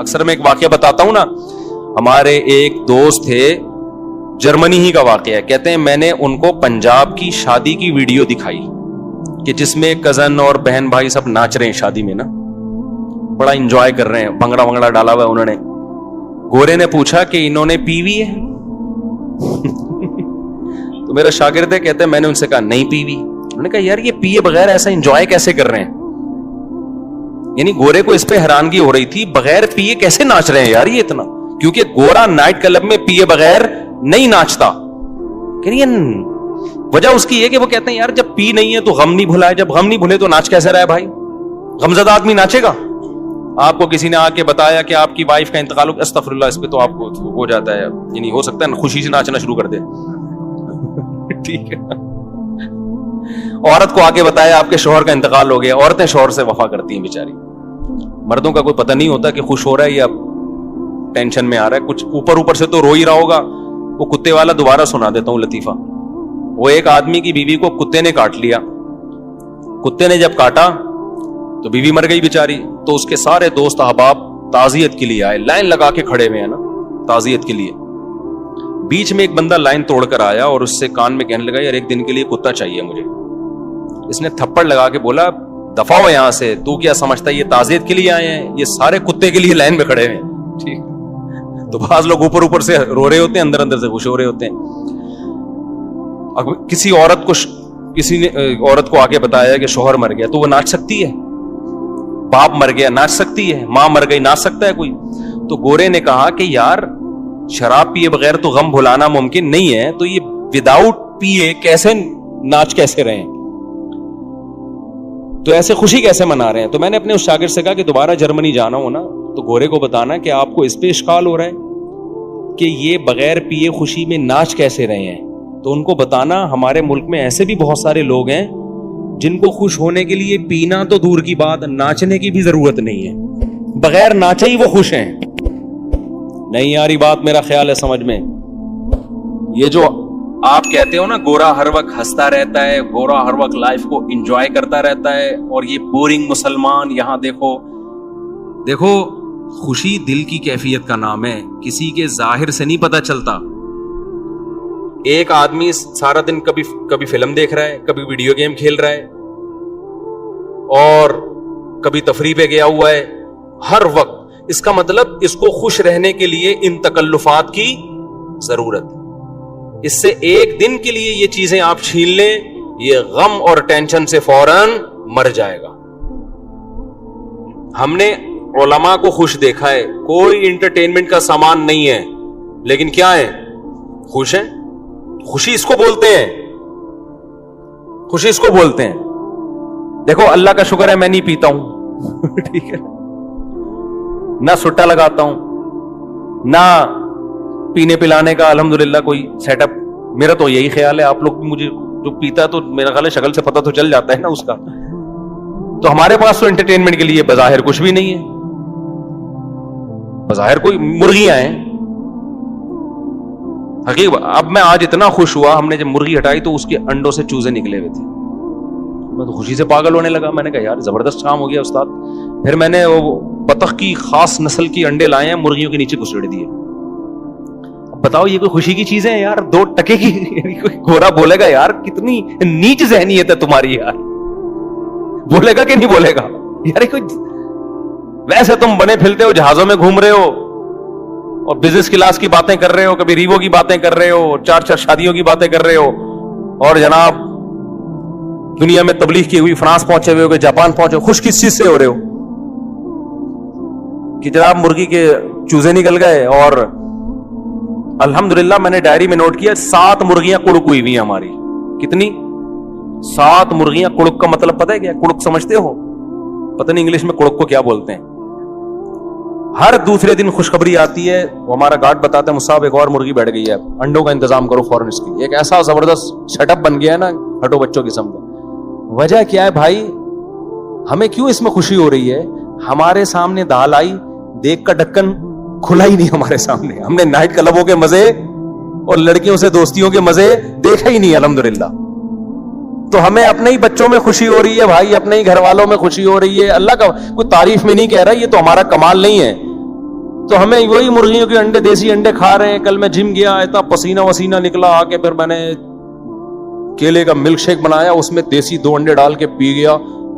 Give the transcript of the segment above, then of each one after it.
اکثر میں ایک واقعہ بتاتا ہوں نا, ہمارے ایک دوست تھے, جرمنی ہی کا واقعہ ہے, کہتے ہیں میں نے ان کو پنجاب کی شادی کی ویڈیو دکھائی کہ جس میں کزن اور بہن بھائی سب ناچ رہے ہیں شادی میں نا, بڑا انجوائے کر رہے ہیں, بھنگڑا وانگڑا ڈالا ہوا ہے انہوں نے. گورے نے پوچھا کہ انہوں نے پی ہوئی ہے؟ تو میرا شاگرد ہے, کہتے ہیں میں نے ان سے کہا نہیں پی ہوئی. انہوں نے کہا یار یہ پیے بغیر ایسا انجوائے کیسے کر رہے ہیں؟ یعنی گورے کو اس پہ حیرانگی ہو رہی تھی, بغیر پیے کیسے ناچ رہے ہیں یار یہ اتنا, کیونکہ گورا نائٹ کلب میں پیے بغیر نہیں ناچتا. وجہ اس کی یہ کہ وہ کہتے ہیں یار جب پی نہیں ہے تو غم نہیں بھلا ہے, جب غم نہیں بھولے تو ناچ کیسے رہا ہے بھائی؟ غمزدہ آدمی ناچے گا؟ آپ کو کسی نے آ کے بتایا کہ آپ کی وائف کا انتقال ہو, استغفر اللہ, اس پہ تو آپ کو ہو جاتا ہے, یعنی ہو سکتا ہے خوشی سے ناچنا شروع کر دے. ٹھیک ہے, عورت کو آ کے بتایا آپ کے شوہر کا انتقال ہو گیا. عورتیں شوہر سے وفا کرتی ہیں بیچاری, مردوں کا کوئی پتہ نہیں ہوتا کہ خوش ہو رہا ہے یا ٹینشن میں آ رہا ہے. کچھ اوپر اوپر سے تو رو ہی رہا ہوگا. وہ کتے والا دوبارہ سنا دیتا ہوں لطیفہ. وہ ایک آدمی کی بیوی کو کتے نے کاٹ لیا. کتے نے جب کاٹا تو بیوی مر گئی بیچاری. تو اس کے سارے دوست احباب تعزیت کے لیے آئے, لائن لگا کے کھڑے ہوئے ہیں نا تعزیت کے لیے. بیچ میں ایک بندہ لائن توڑ کر آیا اور اس سے کان میں کہنے لگا یار ایک دن کے لیے کتا چاہیے مجھے. اس نے تھپڑ لگا کے بولا دفع ہو یہاں سے, تو کیا سمجھتا ہے یہ تعزیت کے لیے آئے ہیں, یہ سارے کتے کے لیے لائن میں کھڑے ہوئے ہیں. ٹھیک, تو بعض لوگ اوپر اوپر سے رو رہے ہوتے ہیں, اندر اندر سے خوش ہو رہے ہوتے ہیں. کسی نے عورت کو آگے بتایا کہ شوہر مر گیا, تو وہ ناچ سکتی ہے؟ باپ مر گیا ناچ سکتی ہے؟ ماں مر گئی ناچ سکتا ہے کوئی؟ تو گورے نے کہا کہ یار شراب پیے بغیر تو غم بھلانا ممکن نہیں ہے, تو یہ وداؤٹ پیے کیسے ناچ کیسے رہے ہیں, تو ایسے خوشی کیسے منا رہے ہیں؟ تو میں نے اپنے اس شاگرد سے کہا کہ دوبارہ جرمنی جانا ہو نا تو گورے کو بتانا کہ آپ کو اس پہ اشکال ہو رہا ہے کہ یہ بغیر پیے خوشی میں ناچ کیسے رہے ہیں. تو ان کو بتانا ہمارے ملک میں ایسے بھی بہت سارے لوگ ہیں جن کو خوش ہونے کے لیے پینا تو دور کی بات, ناچنے کی بھی ضرورت نہیں ہے, بغیر ناچے ہی وہ خوش ہیں. نہیں یاری بات میرا خیال ہے سمجھ میں. یہ جو آپ کہتے ہو نا گورا ہر وقت ہنستا رہتا ہے, گورا ہر وقت لائف کو انجوائے کرتا رہتا ہے, اور یہ بورنگ مسلمان, یہاں دیکھو خوشی دل کی کیفیت کا نام ہے, کسی کے ظاہر سے نہیں پتا چلتا. ایک آدمی سارا دن کبھی فلم دیکھ رہا ہے, کبھی ویڈیو گیم کھیل رہا ہے, اور کبھی تفریح پہ گیا ہوا ہے ہر وقت. اس کا مطلب اس کو خوش رہنے کے لیے ان تکلفات کی ضرورت ہے. اس سے ایک دن کے لیے یہ چیزیں آپ چھین لیں, یہ غم اور ٹینشن سے فوراً مر جائے گا. ہم نے علماء کو خوش دیکھا ہے, کوئی انٹرٹینمنٹ کا سامان نہیں ہے, لیکن کیا ہے, خوش ہیں. خوشی اس کو بولتے ہیں, خوشی اس کو بولتے ہیں. دیکھو اللہ کا شکر ہے میں نہیں پیتا ہوں, ٹھیک ہے, نہ سٹا لگاتا ہوں, نہ پینے پلانے کا الحمدللہ کوئی سیٹ اپ. میرا تو یہی خیال ہے, آپ لوگ مجھے جو پیتا ہے تو میرا خیال ہے شکل سے پتہ تو چل جاتا ہے نا اس کا. تو ہمارے پاس تو انٹرٹینمنٹ کے لیے بظاہر کچھ بھی نہیں ہے, بظاہر کوئی مرغیاں ہیں. حقیقت اب میں آج اتنا خوش ہوا, ہم نے جب مرغی ہٹائی تو اس کے انڈوں سے چوزے نکلے ہوئے تھے. میں تو خوشی سے پاگل ہونے لگا. میں نے کہا یار زبردست کام ہو گیا استاد. پھر میں نے وہ بطخ کی خاص نسل کی انڈے لائے ہیں, مرغیوں کے نیچے گھسیڑ دیے. اب بتاؤ یہ کوئی خوشی کی چیزیں ہیں یار؟ 2 ٹکے کی. کوئی گورا بولے گا یار کتنی نیچ ذہنیت ہے تمہاری یار, بولے گا کہ نہیں بولے گا یار؟ کوئی ویسے تم بنے پھرتے ہو, جہازوں میں گھوم رہے ہو, اور بزنس کلاس کی باتیں کر رہے ہو, کبھی ریوو کی باتیں کر رہے ہو, 4 شادیوں کی باتیں کر رہے ہو, اور جناب دنیا میں تبلیغ کی ہوئی فرانس پہنچے ہوئے ہو, کہ جاپان پہنچے ہو. خوش کس چیز سے ہو رہے ہو کہ جناب مرغی کے چوزے نکل گئے. اور الحمدللہ میں نے ڈائری میں نوٹ کیا 7 مرغیاں کڑک ہوئی ہوئی ہیں ہماری. کتنی؟ 7 مرغیاں. کڑک کا مطلب پتہ ہے کیا؟ کڑک سمجھتے ہو؟ پتہ نہیں انگلش میں کڑک کو کیا بولتے ہیں. ہر دوسرے دن خوشخبری آتی ہے, وہ ہمارا گارڈ بتاتا ہے مصعب ایک اور مرغی بیٹھ گئی ہے, انڈوں کا انتظام کرو فوراً اس کی. ایک ایسا زبردست سیٹ اپ بن گیا ہے نا ہٹو بچوں قسم کا. وجہ کیا ہے بھائی؟ ہمیں کیوں اس میں خوشی ہو رہی ہے؟ ہمارے سامنے دال آئی, دیکھ کا ڈھکن کھلا ہی نہیں ہمارے سامنے. ہم نے نائٹ کلبوں کے مزے اور لڑکیوں سے دوستیوں کے مزے دیکھا ہی نہیں الحمدللہ. تو ہمیں اپنے ہی بچوں میں خوشی ہو رہی ہے بھائی, اپنے ہی گھر والوں میں خوشی ہو رہی ہے. اللہ کا کوئی تعریف میں نہیں کہہ رہا, یہ تو ہمارا کمال نہیں ہے. تو ہمیں وہی مرغیوں کے انڈے, دیسی انڈے کھا رہے ہیں. کل میں جم گیا, اتنا پسینہ وسینہ نکلا, آ کے پھر میں نے کیلے کا ملک شیک بنایا, اس میں دیسی 2 انڈے ڈال کے پی گیا,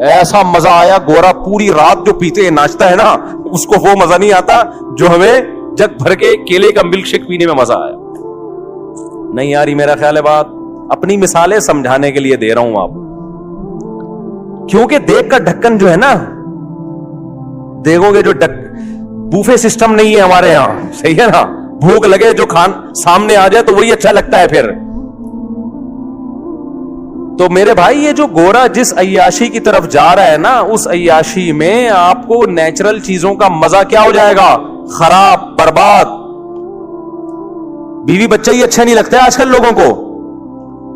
ایسا مزہ آیا. گورا پوری رات جو پیتے ناچتا ہے نا, اس کو وہ مزہ نہیں آتا جو ہمیں جگ بھر کے کیلے کا ملک شیک پینے میں مزہ آیا. نہیں یار, یہ میرا خیال ہے بات اپنی مثالیں سمجھانے کے لیے دے رہا ہوں آپ, کیونکہ دیگ کا ڈھکن جو ہے نا, دیکھو گے جو بوفے سسٹم نہیں ہے ہمارے یہاں, صحیح ہے نا, بھوک لگے جو سامنے آ جائے تو وہی اچھا لگتا ہے پھر. تو میرے بھائی یہ جو گورا جس عیاشی کی طرف جا رہا ہے نا, اس عیاشی میں آپ کو نیچرل چیزوں کا مزہ کیا ہو جائے گا, خراب, برباد. بیوی بچہ ہی اچھا نہیں لگتا ہے آج کل لوگوں کو.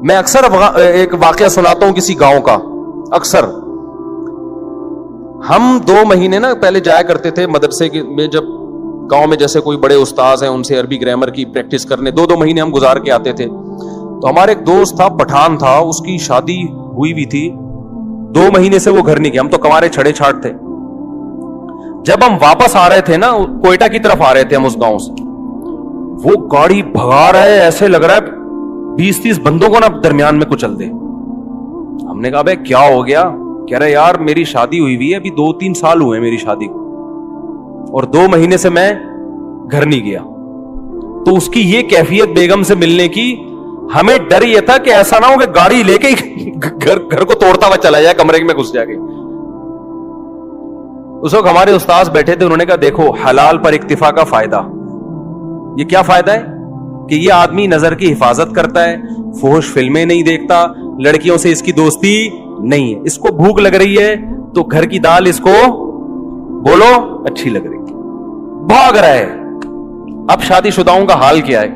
میں اکثر ایک واقعہ سناتا ہوں کسی گاؤں کا. اکثر ہم 2 مہینے نا پہلے جایا کرتے تھے مدرسے میں, جب گاؤں میں جیسے کوئی بڑے استاذ ہیں ان سے عربی گرامر کی پریکٹس کرنے 2 مہینے ہم گزار کے آتے تھے. تو ہمارے ایک دوست تھا, پٹھان تھا, اس کی شادی ہوئی بھی تھی, 2 مہینے سے وہ گھر نہیں گیا. ہم تو کنوارے چھڑے چھاٹ تھے. جب ہم واپس آ رہے تھے نا, کوئٹہ کی طرف آ رہے تھے ہم اس گاؤں سے, وہ گاڑی بھگا رہا ہے, ایسے لگ رہا ہے 20-30 بندوں کو نا درمیان میں کچل دے. ہم نے کہا بھائی کیا ہو گیا؟ کہہ رہے یار میری شادی ہوئی ہوئی ہے, ابھی 2-3 سال ہوئے میری شادی کو, اور 2 مہینے سے میں گھر نہیں گیا. تو اس کی یہ کیفیت بیگم سے ملنے کی, ہمیں ڈر یہ تھا کہ ایسا نہ ہو کہ گاڑی لے کے گھر کو توڑتا ہوا چلا جائے, کمرے میں گھس جائے گا. اس وقت ہمارے استاذ بیٹھے تھے, انہوں نے کہا دیکھو حلال پر اکتفا کا فائدہ. یہ کیا فائدہ ہے کہ یہ آدمی نظر کی حفاظت کرتا ہے, فحش فلمیں نہیں دیکھتا, لڑکیوں سے اس کی دوستی نہیں ہے. اس کو بھوک لگ رہی ہے تو گھر کی دال اس کو بولو اچھی لگ رہی, بھاگ رہا ہے. اب شادی شداؤں کا حال کیا ہے,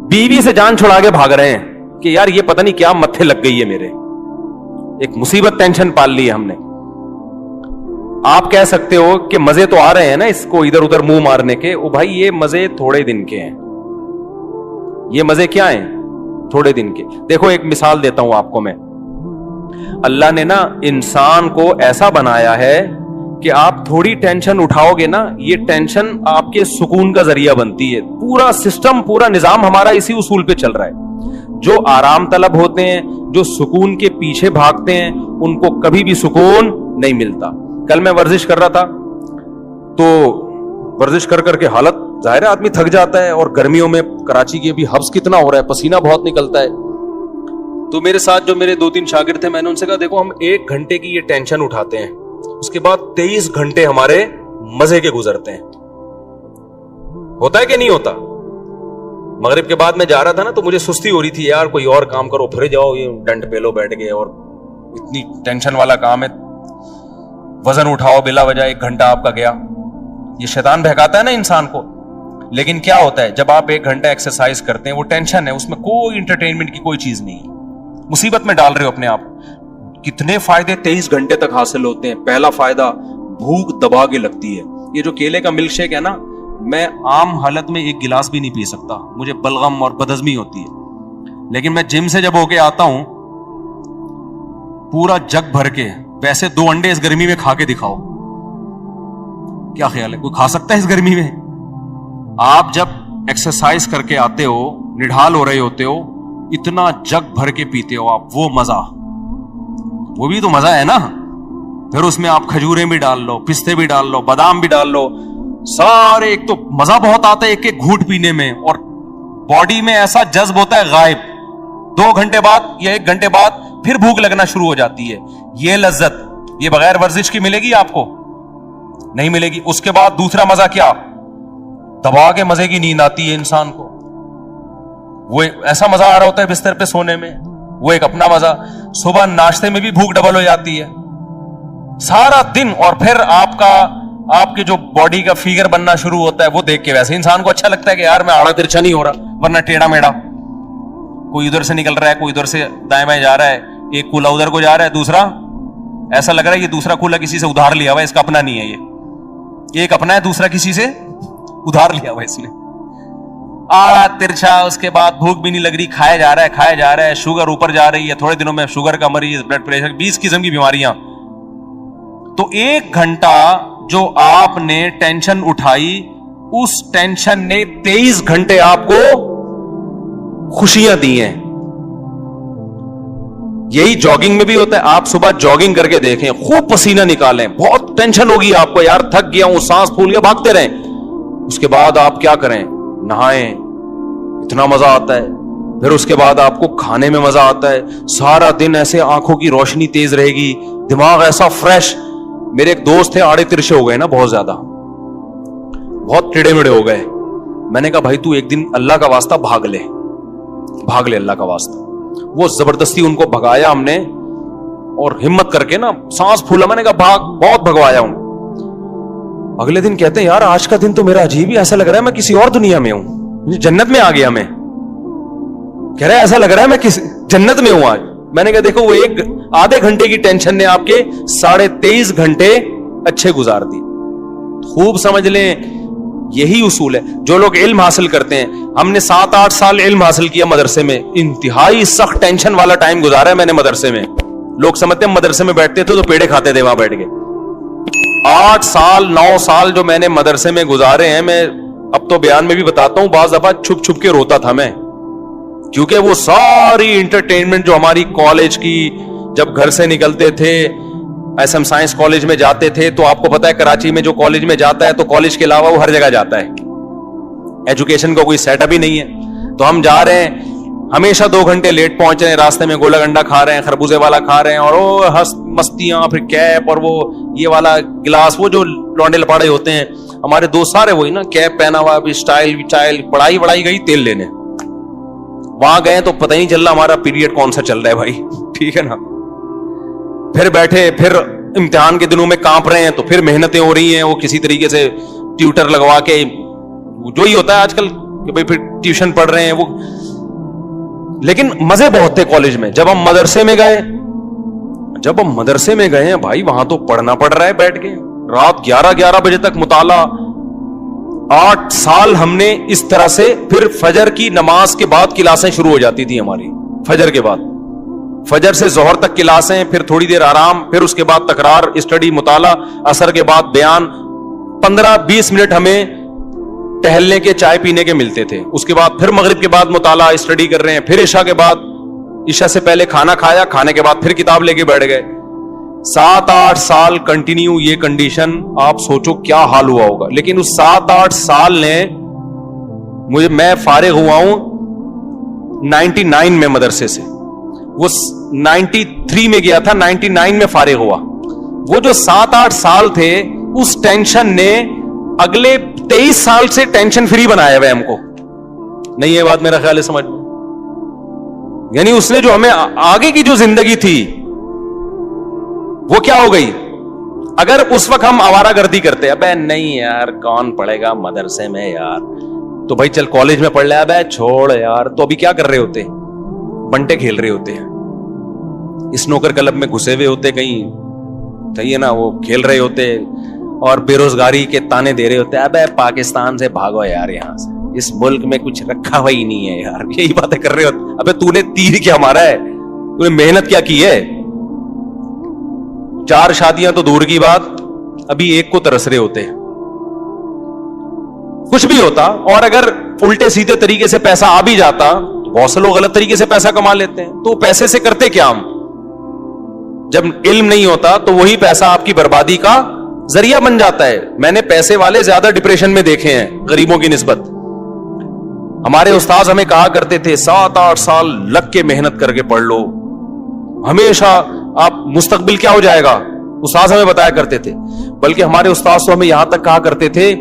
بیوی سے جان چھڑا کے بھاگ رہے ہیں کہ یار یہ پتہ نہیں کیا متھے لگ گئی ہے میرے, ایک مصیبت ٹینشن پال لی ہے ہم نے. آپ کہہ سکتے ہو کہ مزے تو آ رہے ہیں نا اس کو ادھر ادھر منہ مارنے کے. او بھائی یہ مزے تھوڑے دن کے ہیں, یہ مزے کیا ہیں, تھوڑے دن کے. دیکھو ایک مثال دیتا ہوں آپ کو میں. اللہ نے نا انسان کو ایسا بنایا ہے کہ آپ تھوڑی ٹینشن اٹھاؤ گے نا, یہ ٹینشن آپ کے سکون کا ذریعہ بنتی ہے. پورا سسٹم, پورا نظام ہمارا اسی اصول پہ چل رہا ہے. جو آرام طلب ہوتے ہیں, جو سکون کے پیچھے بھاگتے ہیں, ان کو کبھی بھی سکون نہیں ملتا. کل میں ورزش کر رہا تھا, تو ورزش کر کر کے حالت ظاہر ہے آدمی تھک جاتا ہے, اور گرمیوں میں کراچی کی ابھی حبس کتنا ہو رہا ہے, پسینہ بہت نکلتا ہے. تو میرے ساتھ جو میرے 2-3 شاگرد تھے, میں نے ان سے کہا دیکھو ہم 1 گھنٹے کی یہ ٹینشن اٹھاتے ہیں, اس کے بعد 23 گھنٹے ہمارے مزے کے گزرتے ہیں. ہوتا ہے کہ نہیں ہوتا؟ مغرب کے بعد میں جا رہا تھا نا, تو مجھے سستی ہو رہی تھی, یار کوئی اور کام کرو, پھر جاؤ یہ ڈنڈ پہ لو بیٹھ گئے, اور اتنی ٹینشن والا کام ہے, وزن اٹھاؤ بلا وجہ 1 گھنٹہ آپ کا گیا. یہ شیطان بہکاتا ہے نا انسان کو. لیکن کیا ہوتا ہے جب آپ 1 گھنٹہ ایکسرسائز کرتے ہیں, وہ ٹینشن ہے, اس میں کوئی انٹرٹینمنٹ کی کوئی چیز نہیں ہے, مصیبت میں ڈال رہے ہو اپنے آپ. کتنے فائدے 23 گھنٹے تک حاصل ہوتے ہیں. پہلا فائدہ, بھوک دبا کے لگتی ہے. یہ جو کیلے کا ملک شیک ہے نا, میں عام حالت میں 1 گلاس بھی نہیں پی سکتا, مجھے بلغم اور بدہضمی ہوتی ہے. لیکن میں جم سے جب ہو کے آتا ہوں, پورا جگ بھر کے, ویسے 2 انڈے اس گرمی میں کھا کے دکھاؤ, کیا خیال ہے کوئی کھا سکتا ہے اس گرمی میں؟ آپ جب ایکسرسائز کر کے آتے ہو, نڈھال ہو رہے ہوتے ہو, اتنا جگ بھر کے پیتے ہو آپ, وہ مزہ, وہ بھی تو مزہ ہے نا. پھر اس میں آپ کھجوریں بھی ڈال لو, پستے بھی ڈال لو, بادام بھی ڈال لو, سارے. ایک تو مزہ بہت آتا ہے ایک گھونٹ پینے میں, اور باڈی میں ایسا جذب ہوتا ہے غائب. 2 گھنٹے بعد یا 1 گھنٹے بعد پھر بھوک لگنا شروع ہو جاتی ہے. یہ لذت یہ بغیر ورزش کی ملے گی آپ کو؟ نہیں ملے گی. اس کے بعد دوسرا مزہ کیا, دبا کے مزے کی نیند آتی ہے انسان کو. وہ ایسا مزہ آ رہا ہوتا ہے بستر پہ سونے میں, وہ ایک اپنا مزہ. صبح ناشتے میں بھی بھوک ڈبل ہو جاتی ہے سارا دن. اور پھر آپ کے جو باڈی کا فیگر بننا شروع ہوتا ہے, وہ دیکھ کے ویسے انسان کو اچھا لگتا ہے کہ یار میں آڑا ترچھا نہیں ہو رہا, ورنہ ٹیڑھا میڑا, کوئی ادھر سے نکل رہا ہے, کوئی ادھر سے دائیں بائیں جا رہا ہے, ایک کولا ادھر کو جا رہا ہے, دوسرا ایسا لگ رہا ہے یہ دوسرا کولا کسی سے ادھار لیا ہوا ہے, اس کا اپنا نہیں ہے, یہ ایک اپنا ہے, دوسرا کسی سے ادھار لیا ہوا ہے اس نے. آڑا ترچھا. اس کے بعد بھوک بھی نہیں لگ رہی, کھایا جا رہا ہے, شوگر اوپر جا رہی ہے, تھوڑے دنوں میں شوگر کا مریض, بلڈ پریشر, 20 قسم کی بیماریاں. تو 1 گھنٹہ جو آپ نے ٹینشن اٹھائی اس ٹینشن نے 23 گھنٹے آپ کو خوشیاں دی ہیں. یہی جاگنگ میں بھی ہوتا ہے. آپ صبح جاگنگ کر کے دیکھیں, خوب پسینہ نکالیں, بہت ٹینشن ہوگی آپ کو, یار تھک گیا ہوں, سانس پھول کے بھاگتے رہیں. اس کے بعد آپ کیا کریں, نہائیں, اتنا مزہ آتا ہے. پھر اس کے بعد آپ کو کھانے میں مزہ آتا ہے, سارا دن ایسے آنکھوں کی روشنی تیز رہے گی, دماغ ایسا فریش. میرے ایک دوست تھے, آڑے ترشے ہو گئے نا, بہت زیادہ, بہت ٹیڑے میڑے ہو گئے. میں نے کہا بھائی تو ایک دن اللہ کا واسطہ بھاگ لے اللہ کا واسطہ. وہ زبردستی ان کو بھگایا ہم نے, اور ہمت کر کے نا سانس پھولا, میں نے کہا بھاگ, بہت بھگوایا ہوں. اگلے دن کہتے ہیں یار آج کا دن تو میرا عجیب ہی, ایسا لگ رہا ہے میں کسی اور دنیا میں ہوں, جنت میں آ گیا. میں کہہ رہا ہے ایسا لگ رہا ہے میں کس جنت میں ہوں آج. میں نے کہا دیکھو وہ ایک آدھے گھنٹے کی ٹینشن نے آپ کے 23.5 گھنٹے اچھے گزار دی. خوب سمجھ لیں, یہی اصول ہے. جو لوگ علم حاصل کرتے ہیں, ہم نے 7-8 سال علم حاصل کیا مدرسے میں, انتہائی سخت ٹینشن والا ٹائم گزارا ہے میں نے مدرسے میں. لوگ سمجھتے ہیں مدرسے میں بیٹھتے تھے تو پیڑے کھاتے تھے وہاں بیٹھ کے. 8 سال 9 سال جو میں نے مدرسے میں گزارے ہیں, میں اب تو بیان میں بھی بتاتا ہوں, بعض دفعہ چھپ چھپ کے روتا تھا میں, کیونکہ وہ ساری انٹرٹینمنٹ جو ہماری کالج کی, جب گھر سے نکلتے تھے ایس ایم سائنس کالج میں جاتے تھے, تو آپ کو پتا ہے کراچی میں جو کالج میں جاتا ہے تو کالج کے علاوہ وہ ہر جگہ جاتا ہے, ایجوکیشن کا کوئی سیٹ اپ ہی نہیں ہے. تو ہم جا رہے ہیں, ہمیشہ 2 گھنٹے لیٹ پہنچ رہے ہیں, راستے میں گولا گنڈا کھا رہے ہیں, خربوزے والا کھا رہے ہیں, اور وہ مستیاں, پھر کیپ, اور وہ یہ والا گلاس, وہ جو لونڈے لپاڑے ہوتے ہیں ہمارے دوست سارے وہی نا, کیپ پہنا ہوا, اسٹائل, پڑھائی گئی تیل لینے. وہاں گئے تو پتہ ہی نہیں چل رہا ہمارا پیریڈ کون سا چل رہا ہے بھائی, ٹھیک ہے نا. پھر بیٹھے, پھر امتحان کے دنوں میں کانپ رہے ہیں, تو پھر محنتیں ہو رہی ہیں, وہ کسی طریقے سے ٹیوٹر لگوا کے, جو ہی ہوتا ہے آج کل کہ بھائی پھر ٹیوشن پڑھ رہے ہیں وہ. لیکن مزے بہت تھے کالج میں. جب ہم مدرسے میں گئے ہیں بھائی, وہاں تو پڑھنا پڑ رہا ہے بیٹھ کے, رات 11 بجے تک مطالعہ. 8 سال ہم نے اس طرح سے. پھر فجر کی نماز کے بعد کلاسیں شروع ہو جاتی تھی ہماری, فجر کے بعد, فجر سے ظہر تک کلاسیں, پھر تھوڑی دیر آرام, پھر اس کے بعد تکرار, اسٹڈی, مطالعہ, عصر کے بعد بیان. 15-20 منٹ ہمیں ٹہلنے کے, چائے پینے کے ملتے تھے. اس کے بعد پھر مغرب کے بعد مطالعہ, اسٹڈی کر رہے ہیں. پھر عشاء کے بعد, عشاء سے پہلے کھانا کھایا, کھانے کے بعد پھر کتاب لے کے بیٹھ گئے. 7-8 سال کنٹینیو یہ کنڈیشن, آپ سوچو کیا حال ہوا ہوگا. لیکن اس 7-8 سال نے میں فارغ ہوا ہوں 99 میں مدرسے سے, وہ 93 میں گیا تھا, 99 میں فارغ ہوا. وہ جو 7-8 سال تھے, اس ٹینشن نے اگلے 23 سال سے ٹینشن فری بنایا ہوا ہم کو. نہیں یہ بات میرا خیال ہے سمجھ میں, یعنی اس نے جو ہمیں آگے کی جو زندگی تھی وہ کیا ہو گئی. اگر اس وقت ہم آوارہ گردی کرتے, ابے نہیں یار کون پڑھے گا مدرسے میں یار, تو بھائی چل کالج میں پڑھ لے, ابے چھوڑ یار, تو ابھی کیا کر رہے ہوتے, بنٹے کھیل رہے ہوتے ہیں, اسنوکر کلب میں گھسے ہوئے ہوتے کہیں, صحیح ہے نا, وہ کھیل رہے ہوتے, اور بے روزگاری کے تانے دے رہے ہوتے, ابے پاکستان سے بھاگو یار, یہاں سے, اس ملک میں کچھ رکھا ہوا ہی نہیں ہے یار, یہی باتیں کر رہے ہوتے. ابے تو نے تیر کیا مارا ہے, تو نے محنت کیا کی ہے. 4 شادیاں تو دور کی بات, ابھی ایک کو ترس رہے ہوتے. کچھ بھی ہوتا, اور اگر الٹے سیدھے طریقے سے پیسہ آ بھی جاتا, تو بہت سے لوگ غلط طریقے سے پیسہ کما لیتے ہیں. تو پیسے سے کرتے کیا ہم, جب علم نہیں ہوتا تو وہی پیسہ آپ کی بربادی کا ذریعہ بن جاتا ہے. میں نے پیسے والے زیادہ ڈپریشن میں دیکھے ہیں غریبوں کی نسبت. ہمارے استاذ ہمیں کہا کرتے تھے 7-8 سال لگ کے محنت کر کے پڑھ لو, ہمیشہ آپ مستقبل کیا ہو جائے گا, استاذ ہمیں بتایا کرتے تھے. بلکہ ہمارے استاذ تو ہمیں یہاں تک کہا کرتے تھے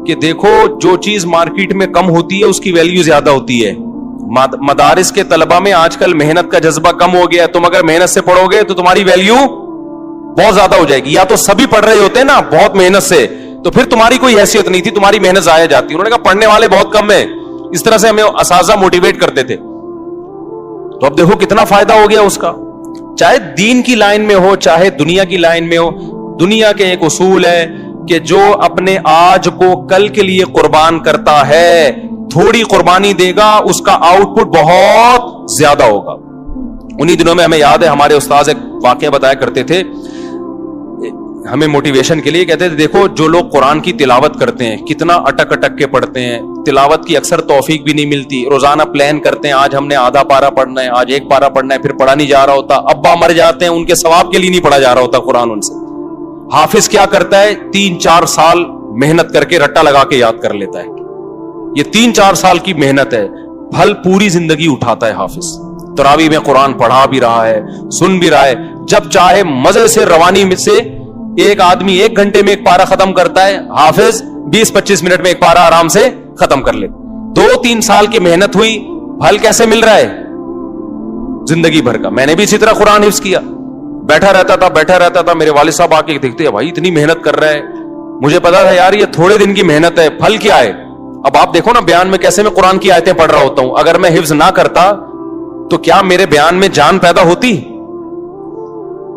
کہ دیکھو جو چیز مارکیٹ میں کم ہوتی ہے اس کی ویلیو زیادہ ہوتی ہے. مدارس کے طلبہ میں آج کل محنت کا جذبہ کم ہو گیا. تم اگر محنت سے پڑھو گے تو تمہاری ویلیو بہت زیادہ ہو جائے گی. یا تو سبھی پڑھ رہے ہوتے ہیں نا بہت محنت سے, تو پھر تمہاری کوئی حیثیت نہیں تھی, تمہاری محنت ضائع جاتی. انہوں نے کہا پڑھنے والے بہت کم ہیں. اس طرح سے ہمیں اساتذہ موٹیویٹ کرتے تھے. تو اب دیکھو کتنا فائدہ ہو گیا اس کا, چاہے دین کی لائن میں ہو چاہے دنیا کی لائن میں ہو. دنیا کے ایک اصول ہے کہ جو اپنے آج کو کل کے لیے قربان کرتا ہے, تھوڑی قربانی دے گا, اس کا آؤٹ پٹ بہت زیادہ ہوگا. انہی دنوں میں ہمیں یاد ہے ہمارے استاذ ایک واقعہ بتایا کرتے تھے. ہمیں موٹیویشن کے لیے کہتے تھے دیکھو جو لوگ قرآن کی تلاوت کرتے ہیں کتنا اٹک اٹک کے پڑھتے ہیں, تلاوت کی اکثر توفیق بھی نہیں ملتی, روزانہ پلان کرتے ہیں آج ہم نے آدھا پارا پڑھنا ہے, آج ایک پارا پڑھنا ہے, پھر پڑھا نہیں جا رہا ہوتا, ابا مر جاتے ہیں ان کے ثواب کے لیے نہیں پڑھا جا رہا ہوتا قرآن ان سے. حافظ کیا کرتا ہے 3-4 سال محنت کر کے رٹا لگا کے یاد کر لیتا ہے. یہ 3-4 سال کی محنت ہے, پھل پوری زندگی اٹھاتا ہے حافظ. تراویح میں قرآن پڑھا بھی رہا ہے, سن بھی رہا ہے, جب چاہے مزے سے روانی میں سے ایک آدمی 1 گھنٹے میں ایک پارا ختم کرتا ہے, حافظ 20-25 منٹ میں ایک پارا آرام سے ختم کر لے. 2-3 سال کی محنت ہوئی, پھل کیسے مل رہا ہے؟ زندگی بھر کا. میں نے بھی اسی طرح قرآن حفظ کیا, بیٹھا رہتا تھا, میرے والد صاحب آ کے دیکھتے ہیں بھائی اتنی محنت کر رہا ہے, مجھے پتا تھا یار یہ تھوڑے دن کی محنت ہے, پھل کیا ہے. اب آپ دیکھو نا بیان میں کیسے میں قرآن کی آیتیں پڑھ رہا ہوتا ہوں, اگر میں حفظ نہ کرتا تو کیا میرے بیان میں جان پیدا ہوتی؟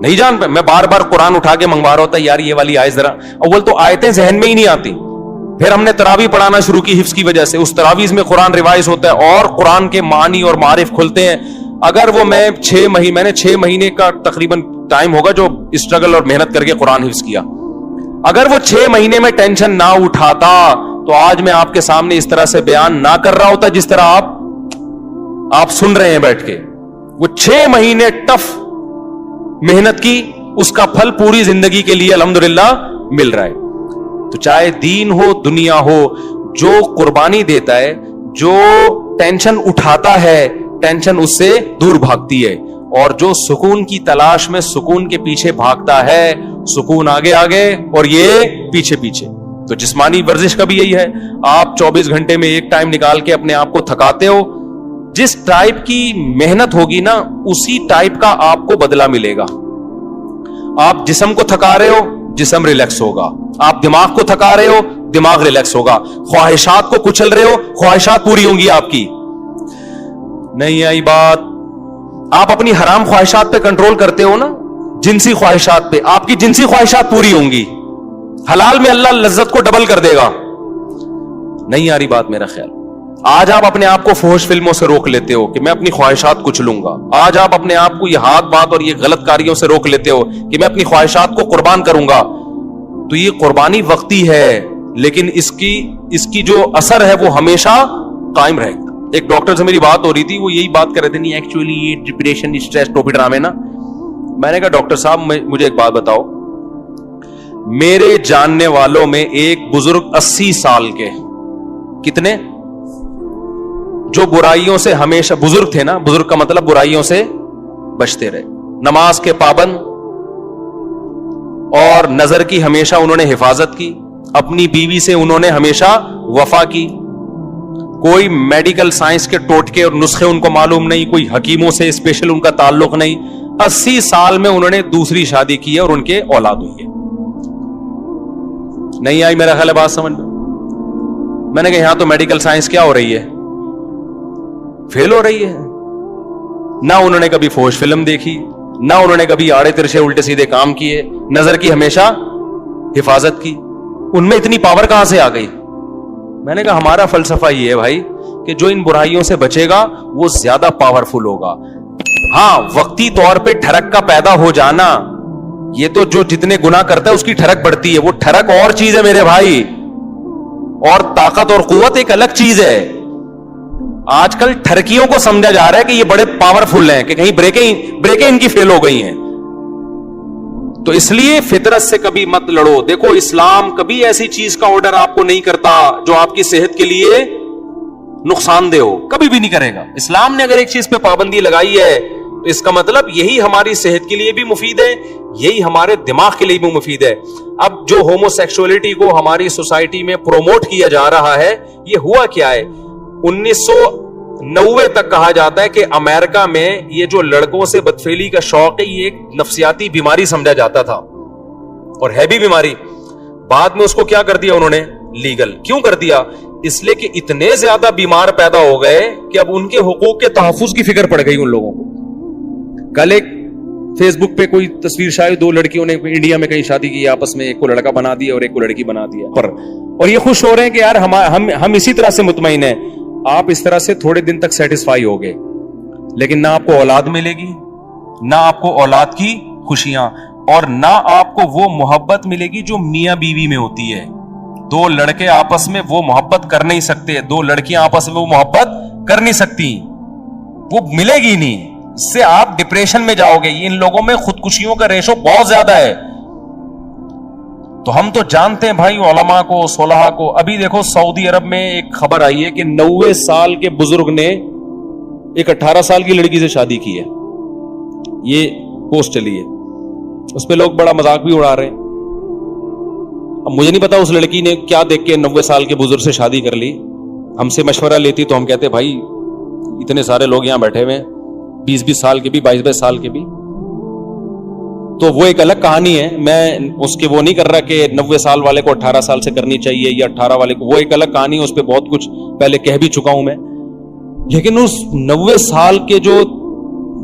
نہیں جان پہ میں بار بار قرآن اٹھا کے منگوا رہا ہوتا یار یہ والی آیت ذرا. اول تو آیتیں ذہن میں ہی نہیں آتی, پھر ہم نے تراویح پڑھانا شروع کی حفظ کی وجہ سے, اس تراویح میں قرآن ریوائز ہوتا ہے اور قرآن کے معنی اور معارف کھلتے ہیں. اگر وہ میں نے 6 مہینے کا تقریباً ٹائم ہوگا جو اسٹرگل اور محنت کر کے قرآن حفظ کیا, اگر وہ 6 مہینے میں ٹینشن نہ اٹھاتا تو آج میں آپ کے سامنے اس طرح سے بیان نہ کر رہا ہوتا جس طرح آپ سن رہے ہیں بیٹھ کے. وہ 6 مہینے ٹف محنت کی, اس کا پھل پوری زندگی کے لیے الحمدللہ مل رہا ہے. تو چاہے دین ہو دنیا ہو, جو قربانی دیتا ہے, جو ٹینشن اٹھاتا ہے, ٹینشن اس سے دور بھاگتی ہے, اور جو سکون کی تلاش میں سکون کے پیچھے بھاگتا ہے, سکون آگے آگے اور یہ پیچھے پیچھے. تو جسمانی ورزش کا بھی یہی ہے, آپ 24 گھنٹے میں ایک ٹائم نکال کے اپنے آپ کو تھکاتے ہو, جس ٹائپ کی محنت ہوگی نا اسی ٹائپ کا آپ کو بدلہ ملے گا. آپ جسم کو تھکا رہے ہو, جسم ریلیکس ہوگا. آپ دماغ کو تھکا رہے ہو, دماغ ریلیکس ہوگا. خواہشات کو کچل رہے ہو, خواہشات پوری ہوں گی آپ کی. نہیں آئی بات؟ آپ اپنی حرام خواہشات پہ کنٹرول کرتے ہو نا, جنسی خواہشات پہ, آپ کی جنسی خواہشات پوری ہوں گی. حلال میں اللہ لذت کو ڈبل کر دے گا. نہیں آ رہی بات میرا خیال؟ آج آپ اپنے آپ کو فحش فلموں سے روک لیتے ہو کہ میں اپنی خواہشات کچھ لوں گا. آج آپ اپنے آپ کو یہ ہاتھ بات اور یہ غلط کاریوں سے روک لیتے ہو کہ میں اپنی خواہشات کو قربان کروں گا. تو یہ قربانی وقتی ہے, لیکن اس کی جو اثر ہے وہ ہمیشہ قائم رہے گا. ایک ڈاکٹر سے میری بات ہو رہی تھی, وہ یہی بات کر رہے تھے, نہیں ایکچولی یہ ڈپریشن اسٹریس ٹوپی ڈرامے نا. میں نے کہا ڈاکٹر صاحب مجھے ایک بات بتاؤ, میرے جاننے والوں میں ایک بزرگ 80 سال کے, کتنے, جو برائیوں سے ہمیشہ, بزرگ تھے نا, بزرگ کا مطلب برائیوں سے بچتے رہے, نماز کے پابند, اور نظر کی ہمیشہ انہوں نے حفاظت کی, اپنی بیوی سے انہوں نے ہمیشہ وفا کی, کوئی میڈیکل سائنس کے ٹوٹکے اور نسخے ان کو معلوم نہیں, کوئی حکیموں سے اسپیشل ان کا تعلق نہیں. 80 سال میں انہوں نے دوسری شادی کی ہے اور ان کے اولاد ہوئی ہے. نہیں آئی میرا خیال ہے بات سمجھ میں؟ میں نے کہا یہاں تو میڈیکل سائنس کیا ہو رہی ہے, فیل ہو رہی ہے. نہ انہوں نے کبھی فحش فلم دیکھی, نہ انہوں نے کبھی آڑے ترچے الٹے سیدھے کام کیے, نظر کی ہمیشہ حفاظت کی. ان میں اتنی پاور کہاں سے آ گئی؟ میں نے کہا ہمارا فلسفہ یہ ہے بھائی کہ جو ان برائیوں سے بچے گا وہ زیادہ پاورفل ہوگا. ہاں وقتی طور پہ ٹھڑک کا پیدا ہو جانا, یہ تو جو جتنے گناہ کرتا ہے اس کی ٹھڑک بڑھتی ہے, وہ ٹھڑک اور چیز ہے میرے بھائی, اور طاقت اور قوت ایک الگ چیز ہے. آج کل ٹھڑکیوں کو سمجھا جا رہا ہے کہ یہ بڑے پاورفل ہیں, کہ کہیں بریکیں ان کی فیل ہو گئی ہیں. تو اس لیے فطرت سے کبھی مت لڑو. دیکھو اسلام کبھی ایسی چیز کا آرڈر آپ کو نہیں کرتا جو آپ کی صحت کے لیے نقصان دہ ہو, کبھی بھی نہیں کرے گا. اسلام نے اگر ایک چیز پہ پابندی لگائی ہے تو اس کا مطلب یہی ہماری صحت کے لیے بھی مفید ہے, یہی ہمارے دماغ کے لیے بھی مفید ہے. اب جو ہومو سیکسولیٹی کو ہماری سوسائٹی میں پروموٹ کیا جا رہا ہے, یہ ہوا کیا ہے؟ 1990 تک کہا جاتا ہے کہ امریکہ میں یہ جو لڑکوں سے بدفعلی کا شوق ہے یہ ایک نفسیاتی بیماری سمجھا جاتا تھا, اور ہے بھی بیماری. بعد میں اس کو کیا کر دیا انہوں نے؟ لیگل. کیوں کر دیا؟ اس لیے کہ اتنے زیادہ بیمار پیدا ہو گئے کہ اب ان کے حقوق کے تحفظ کی فکر پڑ گئی ان لوگوں کو. کل ایک فیس بک پہ کوئی تصویر شاید 2 لڑکیوں نے انڈیا میں کہیں شادی کی آپس میں, ایک کو لڑکا بنا دیا اور ایک کو لڑکی بنا دیا, اور یہ خوش ہو رہے ہیں کہ یار ہم اسی طرح سے مطمئن ہیں. آپ اس طرح سے تھوڑے دن تک سیٹسفائی ہوگے, لیکن نہ آپ کو اولاد ملے گی, نہ آپ کو اولاد کی خوشیاں. اور نہ آپ کو وہ محبت ملے گی جو میاں بیوی میں ہوتی ہے. دو لڑکے آپس میں وہ محبت کر نہیں سکتے, دو لڑکیاں آپس میں وہ محبت کر نہیں سکتی, وہ ملے گی نہیں. اس سے آپ ڈپریشن میں جاؤ گے. ان لوگوں میں خودکشیوں کا ریشو بہت زیادہ ہے. تو ہم تو جانتے ہیں بھائی علماء کو, صلحاء کو. ابھی دیکھو سعودی عرب میں ایک خبر آئی ہے کہ 90 سال کے بزرگ نے ایک 18 سال کی لڑکی سے شادی کی ہے. یہ پوسٹ چلی ہے, اس پہ لوگ بڑا مذاق بھی اڑا رہے ہیں. اب مجھے نہیں پتا اس لڑکی نے کیا دیکھ کے 90 سال کے بزرگ سے شادی کر لی. ہم سے مشورہ لیتی تو ہم کہتے بھائی اتنے سارے لوگ یہاں بیٹھے ہوئے, 20-20 سال کے بھی, 22-22 سال کے بھی, تو وہ ایک الگ کہانی ہے. میں اس کے وہ نہیں کر رہا کہ 90 سال والے کو 18 سال سے کرنی چاہیے یا 18 والے کو, وہ ایک الگ کہانی ہے. اس پہ بہت کچھ پہلے کہہ بھی چکا ہوں میں. لیکن اس 90 سال کے جو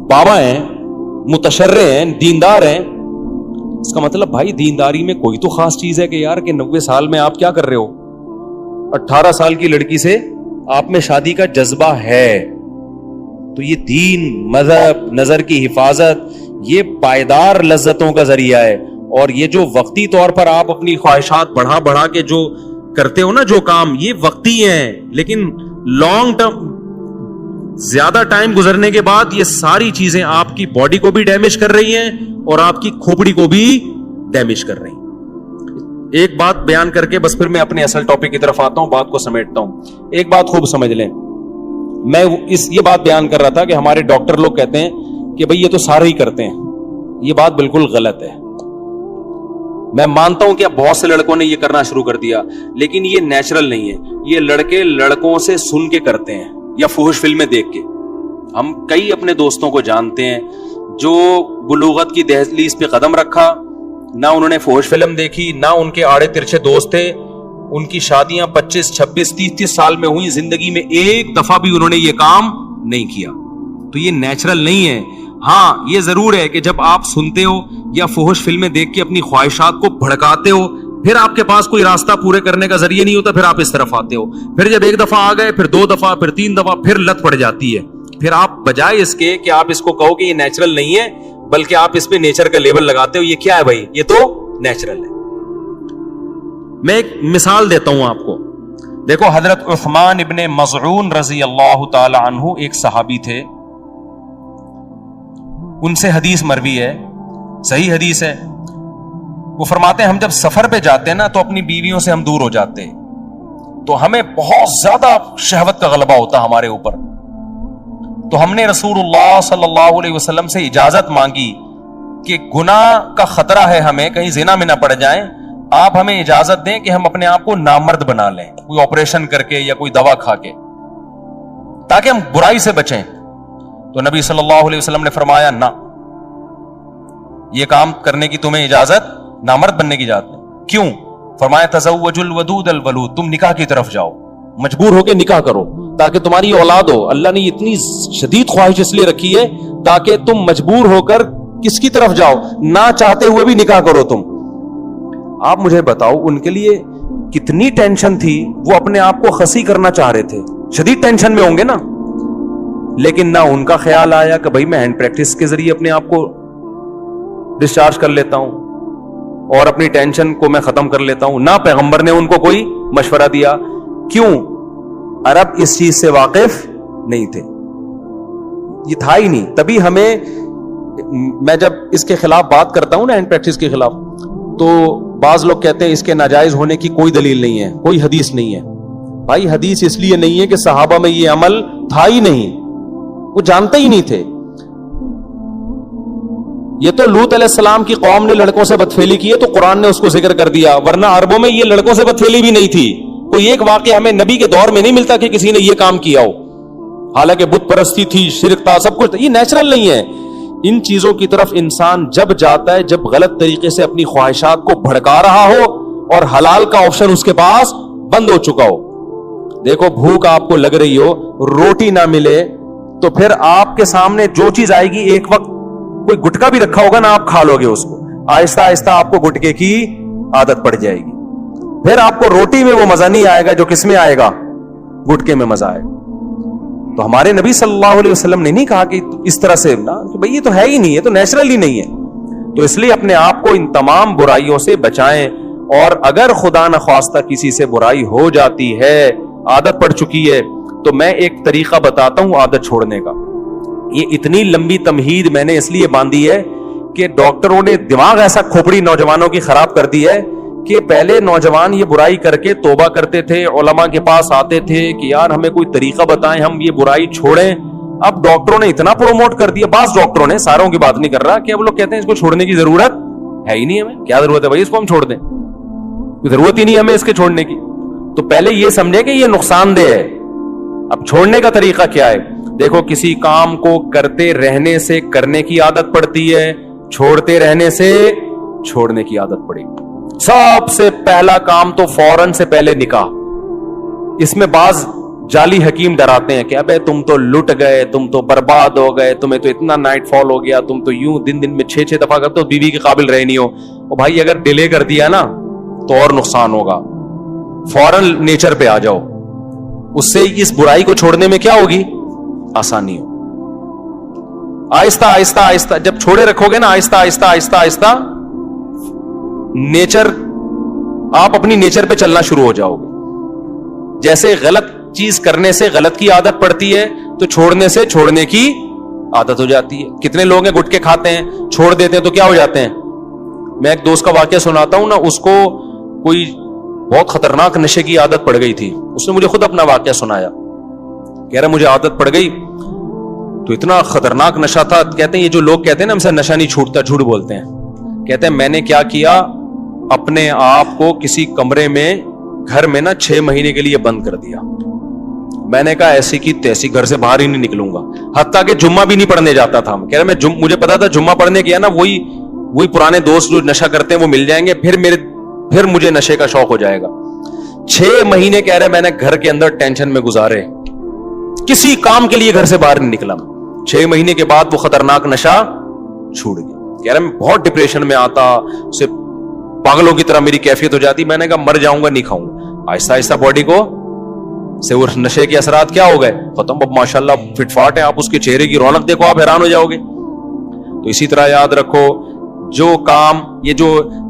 بابا ہیں, متشرع ہیں, دیندار ہیں, اس کا مطلب بھائی دینداری میں کوئی تو خاص چیز ہے کہ یار کہ 90 سال میں آپ کیا کر رہے ہو. 18 سال کی لڑکی سے آپ میں شادی کا جذبہ ہے. تو یہ دین, مذہب, نظر کی حفاظت, یہ پائیدار لذتوں کا ذریعہ ہے. اور یہ جو وقتی طور پر آپ اپنی خواہشات بڑھا کے جو کرتے ہو نا جو کام, یہ وقتی ہیں, لیکن لانگ ٹرم زیادہ ٹائم گزرنے کے بعد یہ ساری چیزیں آپ کی باڈی کو بھی ڈیمیج کر رہی ہیں اور آپ کی کھوپڑی کو بھی ڈیمیج کر رہی ہیں. ایک بات بیان کر کے بس پھر میں اپنے اصل ٹاپک کی طرف آتا ہوں, بات کو سمیٹتا ہوں. ایک بات خوب سمجھ لیں, میں یہ بات بیان کر رہا تھا کہ ہمارے ڈاکٹر لوگ کہتے ہیں کہ بھئی یہ تو سارے ہی کرتے ہیں. یہ بات بالکل غلط ہے. میں مانتا ہوں کہ اب بہت سے لڑکوں نے یہ کرنا شروع کر دیا, لیکن یہ نیچرل نہیں ہے. یہ لڑکے لڑکوں سے سن کے کرتے ہیں یا فحش فلمیں دیکھ کے. ہم کئی اپنے دوستوں کو جانتے ہیں جو بلوغت کی دہلیز پہ قدم رکھا, نہ انہوں نے فحش فلم دیکھی, نہ ان کے آڑے ترچھے دوست تھے, ان کی شادیاں 25, 26, 30 سال میں ہوئی, زندگی میں ایک دفعہ بھی انہوں نے یہ کام نہیں کیا. تو یہ نیچرل نہیں ہے. ہاں یہ ضرور ہے کہ جب آپ سنتے ہو یا فحش فلمیں دیکھ کے اپنی خواہشات کو بھڑکاتے ہو, پھر آپ کے پاس کوئی راستہ پورے کرنے کا ذریعہ نہیں ہوتا, پھر آپ اس طرف آتے ہو. پھر جب ایک دفعہ آ گئے, پھر 2 دفعہ, پھر 3 دفعہ, پھر لت پڑ جاتی ہے. پھر آپ بجائے اس کے کہ آپ اس کو کہو کہ یہ نیچرل نہیں ہے, بلکہ آپ اس پہ نیچر کا لیبل لگاتے ہو. یہ کیا ہے بھائی, یہ تو نیچرل ہے. میں ایک مثال دیتا ہوں آپ کو. دیکھو حضرت عثمان ابن مظعون رضی اللہ تعالی عنہ ایک صحابی تھے, ان سے حدیث مروی ہے, صحیح حدیث ہے. وہ فرماتے ہیں ہم جب سفر پہ جاتے ہیں نا تو اپنی بیویوں سے ہم دور ہو جاتے ہیں, تو ہمیں بہت زیادہ شہوت کا غلبہ ہوتا ہمارے اوپر. تو ہم نے رسول اللہ صلی اللہ علیہ وسلم سے اجازت مانگی کہ گناہ کا خطرہ ہے, ہمیں کہیں زنا میں نہ پڑ جائیں, آپ ہمیں اجازت دیں کہ ہم اپنے آپ کو نامرد بنا لیں, کوئی آپریشن کر کے یا کوئی دوا کھا کے, تاکہ ہم برائی سے بچیں. تو نبی صلی اللہ علیہ وسلم نے فرمایا نہ, یہ کام کرنے کی تمہیں اجازت, نامرد بننے کی اجازت نہیں. کیوں؟ فرمایا تزوج الودود الولود, تم نکاح کی طرف جاؤ, مجبور ہو کے نکاح کرو تاکہ تمہاری اولاد ہو. اللہ نے اتنی شدید خواہش اس لیے رکھی ہے تاکہ تم مجبور ہو کر کس کی طرف جاؤ, نہ چاہتے ہوئے بھی نکاح کرو تم. آپ مجھے بتاؤ ان کے لیے کتنی ٹینشن تھی, وہ اپنے آپ کو خسی کرنا چاہ رہے تھے, شدید ٹینشن میں ہوں گے نا. لیکن نہ ان کا خیال آیا کہ بھائی میں ہینڈ پریکٹس کے ذریعے اپنے آپ کو ڈسچارج کر لیتا ہوں اور اپنی ٹینشن کو میں ختم کر لیتا ہوں. نہ پیغمبر نے ان کو کوئی مشورہ دیا. کیوں؟ عرب اس چیز سے واقف نہیں تھے, یہ تھا ہی نہیں. تبھی ہمیں, میں جب اس کے خلاف بات کرتا ہوں نا ہینڈ پریکٹس کے خلاف, تو بعض لوگ کہتے ہیں اس کے ناجائز ہونے کی کوئی دلیل نہیں ہے, کوئی حدیث نہیں ہے. بھائی حدیث اس لیے نہیں ہے کہ صحابہ میں یہ عمل تھا ہی نہیں, وہ جانتے ہی نہیں تھے. یہ تو لوط علیہ السلام کی قوم نے لڑکوں سے بدفعلی کی ہے تو قرآن نے اس کو ذکر کر دیا, ورنہ عربوں میں یہ لڑکوں سے بدفعلی بھی نہیں تھی. کوئی ایک واقعہ ہمیں نبی کے دور میں نہیں ملتا کہ کسی نے یہ کام کیا ہو, حالانکہ بت پرستی تھی, شرک تھا, سب کچھ. یہ نیچرل نہیں ہے. ان چیزوں کی طرف انسان جب جاتا ہے جب غلط طریقے سے اپنی خواہشات کو بھڑکا رہا ہو اور حلال کا آپشن اس کے پاس بند ہو چکا ہو. دیکھو بھوک آپ کو لگ رہی ہو, روٹی نہ ملے تو پھر آپ کے سامنے جو چیز آئے گی, ایک وقت کوئی گٹکا بھی رکھا ہوگا نا, آپ کھا لو گے اس کو, آہستہ آہستہ آپ کو گٹکے کی عادت پڑ جائے گی. پھر آپ کو روٹی میں وہ مزہ نہیں آئے گا جو کس میں آئے گا, گٹکے میں مزہ آئے گا. تو ہمارے نبی صلی اللہ علیہ وسلم نے نہیں کہا کہ اس طرح سے نا, کہ بھئی یہ تو ہے ہی نہیں, یہ تو نیچرل ہی نہیں ہے. تو اس لیے اپنے آپ کو ان تمام برائیوں سے بچائیں, اور اگر خدا نخواستہ کسی سے برائی ہو جاتی ہے, عادت پڑ چکی ہے, تو میں ایک طریقہ بتاتا ہوں عادت چھوڑنے کا. یہ اتنی لمبی تمہید میں نے اس لیے باندھی ہے کہ ڈاکٹروں نے دماغ ایسا کھوپڑی نوجوانوں کی خراب کر دی ہے کہ پہلے نوجوان یہ برائی کر کے توبہ کرتے تھے, علماء کے پاس آتے تھے کہ یار ہمیں کوئی طریقہ بتائیں, ہم یہ برائی چھوڑیں. اب ڈاکٹروں نے اتنا پروموٹ کر دیا, بعض ڈاکٹروں نے, ساروں کی بات نہیں کر رہا, کہ اب لوگ کہتے ہیں اس کو چھوڑنے کی ضرورت ہے ہی نہیں, ہمیں کیا ضرورت ہے بھائی اس کو ہم چھوڑ دیں, ضرورت ہی نہیں ہمیں اس کے چھوڑنے کی. تو پہلے یہ سمجھے کہ یہ نقصان دہ ہے. اب چھوڑنے کا طریقہ کیا ہے؟ دیکھو, کسی کام کو کرتے رہنے سے کرنے کی عادت پڑتی ہے, چھوڑتے رہنے سے چھوڑنے کی عادت پڑے. سب سے پہلا کام تو فوراً سے پہلے نکاح. اس میں بعض جعلی حکیم ڈراتے ہیں کہ ابے تم تو لٹ گئے, تم تو برباد ہو گئے, تمہیں تو اتنا نائٹ فال ہو گیا, تم تو یوں دن میں 6 دفعہ کرتے ہو, بیوی کے قابل رہے نہیں ہو. اور بھائی اگر ڈیلے کر دیا نا تو اور نقصان ہوگا. فوراً نیچر پہ آ جاؤ, اس سے اس برائی کو چھوڑنے میں کیا ہوگی؟ آسانی ہو. آہستہ آہستہ آہستہ جب چھوڑے رکھو گے نا, آہستہ آہستہ آہستہ آہستہ نیچر, آپ اپنی نیچر پہ چلنا شروع ہو جاؤ گے. جیسے غلط چیز کرنے سے غلط کی عادت پڑتی ہے, تو چھوڑنے سے چھوڑنے کی عادت ہو جاتی ہے. کتنے لوگ ہیں گٹکے کھاتے ہیں, چھوڑ دیتے ہیں تو کیا ہو جاتے ہیں؟ میں ایک دوست کا واقعہ سناتا ہوں نا, اس کو کوئی بہت خطرناک نشے کی عادت پڑ گئی تھی. اس نے مجھے خود اپنا واقعہ سنایا, کہہ رہا مجھے عادت پڑ گئی, تو اتنا خطرناک نشہ تھا. کہتے ہیں یہ جو لوگ کہتے ہیں نا ہم سے نشہ نہیں چھوٹتا, جھوٹ بولتے ہیں. کہتے ہیں میں نے کیا کیا, اپنے آپ کو کسی کمرے میں گھر میں نا 6 مہینے کے لیے بند کر دیا. میں نے کہا ایسی کی تیسی, گھر سے باہر ہی نہیں نکلوں گا, حتیٰ کہ جمعہ بھی نہیں پڑھنے جاتا تھا. کہہ رہا مجھے پتا تھا جمعہ پڑھنے گیا نا وہی پرانے دوست جو نشہ کرتے ہیں وہ مل جائیں گے, پھر مجھے نشے کا شوق ہو جائے گا. 6 مہینے کہہ رہے میں نے گھر کے اندر ٹینشن میں گزارے, کسی کام کے لیے گھر سے باہر نہیں نکلا. 6 مہینے کے بعد وہ خطرناک نشہ چھوٹ گیا. کہہ رہے میں بہت ڈپریشن میں آتا, اسے پاگلوں کی طرح میری کیفیت ہو جاتی. میں نے کہا مر جاؤں گا نہیں کھاؤں گا. آہستہ آہستہ باڈی کو سے وہ نشے کے اثرات کیا ہو گئے, ختم. اب ماشاءاللہ فٹ فاٹ ہے, آپ اس کے چہرے کی رونق دیکھو, آپ حیران ہو جاؤ گے. تو اسی طرح یاد رکھو, جو کام, یہ جو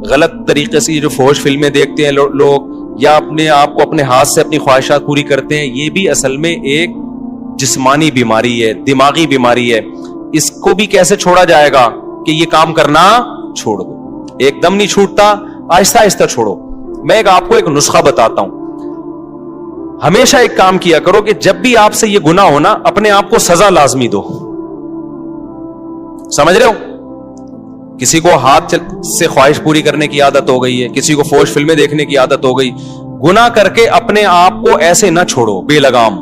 غلط طریقے سے یہ جو فحش فلمیں دیکھتے ہیں لوگ, یا اپنے آپ کو اپنے ہاتھ سے اپنی خواہشات پوری کرتے ہیں, یہ بھی اصل میں ایک جسمانی بیماری ہے, دماغی بیماری ہے. اس کو بھی کیسے چھوڑا جائے گا کہ یہ کام کرنا چھوڑ دو. ایک دم نہیں چھوٹتا, آہستہ آہستہ چھوڑو. میں آپ کو ایک نسخہ بتاتا ہوں. ہمیشہ ایک کام کیا کرو کہ جب بھی آپ سے یہ گناہ ہونا, اپنے آپ کو سزا لازمی دو. سمجھ رہے ہو؟ کسی کو ہاتھ سے خواہش پوری کرنے کی عادت ہو گئی ہے, کسی کو فحش فلمیں دیکھنے کی عادت ہو گئی. گناہ کر کے اپنے آپ کو ایسے نہ چھوڑو بے لگام.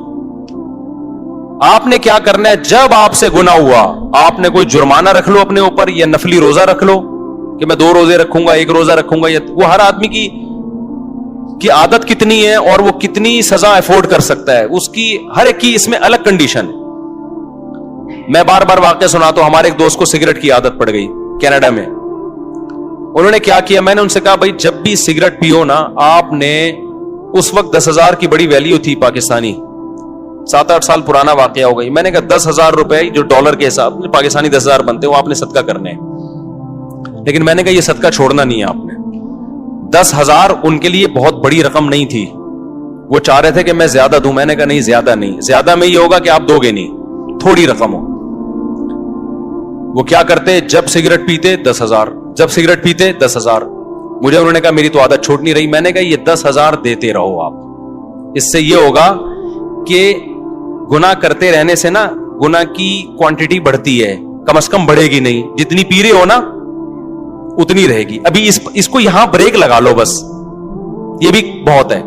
آپ نے کیا کرنا ہے, جب آپ سے گناہ ہوا, آپ نے کوئی جرمانہ رکھ لو اپنے اوپر, یا نفلی روزہ رکھ لو کہ میں 2 روزے رکھوں گا, 1 روزہ رکھوں گا. یا وہ ہر آدمی کی عادت کتنی ہے اور وہ کتنی سزا افورڈ کر سکتا ہے, اس کی ہر ایک کی اس میں الگ کنڈیشن ہے. میں بار بار واقعہ سناتا ہوں. ہمارے ایک دوست کو سگریٹ کی عادت پڑ گئی کینیڈا میں. انہوں نے کیا کیا, میں نے ان سے کہا بھائی جب بھی سگریٹ پیو نا, آپ نے, اس وقت 10,000 کی بڑی ویلیو تھی پاکستانی, 7-8 سال پرانا واقعہ ہو گئی. میں نے کہا 10,000 روپے جو ڈالر کے حساب میں پاکستانی 10,000 بنتے ہیں, وہ آپ نے صدقہ کرنے ہیں. لیکن میں نے کہا یہ صدقہ چھوڑنا نہیں ہے آپ نے. 10,000 ان کے لیے بہت بڑی رقم نہیں تھی. وہ چاہ رہے تھے کہ میں زیادہ دوں. میں نے کہا نہیں, زیادہ نہیں, زیادہ میں یہ ہوگا کہ آپ دو گے نہیں, تھوڑی رقم ہو. وہ کیا کرتے, جب سگریٹ پیتے 10,000, جب سگریٹ پیتے 10,000. مجھے انہوں نے کہا میری تو عادت چھوٹ نہیں رہی. میں نے کہا یہ 10,000 دیتے رہو آپ. اس سے یہ ہوگا کہ گناہ کرتے رہنے سے نا گناہ کی کوانٹٹی بڑھتی ہے, کم از کم بڑھے گی نہیں. جتنی پی رہے ہو نا اتنی رہے گی. ابھی اس کو یہاں بریک لگا لو بس, یہ بھی بہت ہے.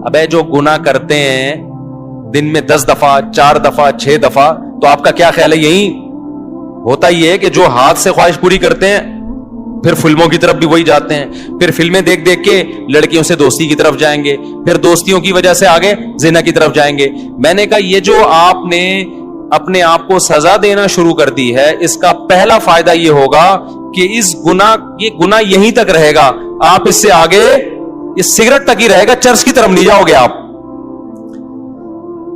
اب جو گناہ کرتے ہیں دن میں 10 دفعہ, 4 دفعہ, 6 دفعہ, تو آپ کا کیا خیال ہے, یہی ہوتا یہ ہے کہ جو ہاتھ سے خواہش پوری کرتے ہیں پھر فلموں کی طرف بھی وہی جاتے ہیں, پھر فلمیں دیکھ دیکھ کے لڑکیوں سے دوستی کی طرف جائیں گے, پھر دوستیوں کی وجہ سے آگے زنا کی طرف جائیں گے. میں نے کہا یہ جو آپ نے اپنے آپ کو سزا دینا شروع کر دی ہے, اس کا پہلا فائدہ یہ ہوگا کہ یہ گناہ یہیں تک رہے گا, آپ اس سے آگے اس سگریٹ تک ہی رہے گا, چرس کی طرف نہیں جاؤ گے آپ.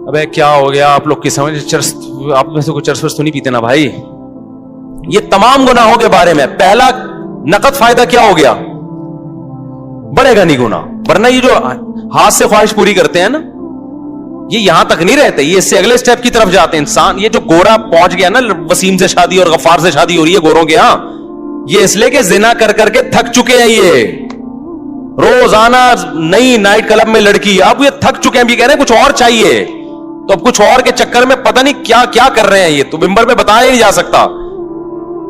ابے کیا ہو گیا آپ لوگ کی سمجھ, چرس آپ میں سے کوئی چرس ورس تو نہیں پیتے نا بھائی, یہ تمام گناہوں کے بارے میں پہلا نقد فائدہ کیا ہو گیا؟ بڑھے گا نہیں گناہ. ورنہ یہ جو ہاتھ سے خواہش پوری کرتے ہیں نا, یہ یہاں تک نہیں رہتے, یہ اس سے اگلے سٹیپ کی طرف جاتے ہیں. انسان یہ جو گورا پہنچ گیا نا, وسیم سے شادی اور غفار سے شادی ہو رہی ہے گوروں کے ہاں, یہ اس لیے کہ زنا کر کر کے تھک چکے ہیں. یہ روزانہ نئی نائٹ کلب میں لڑکی, اب یہ تھک چکے ہیں, بھی کہہ رہے ہیں کچھ اور چاہیے, تو اب کچھ اور کے چکر میں پتہ نہیں کیا کیا کر رہے ہیں. یہ تو ممبر میں بتایا نہیں جا سکتا.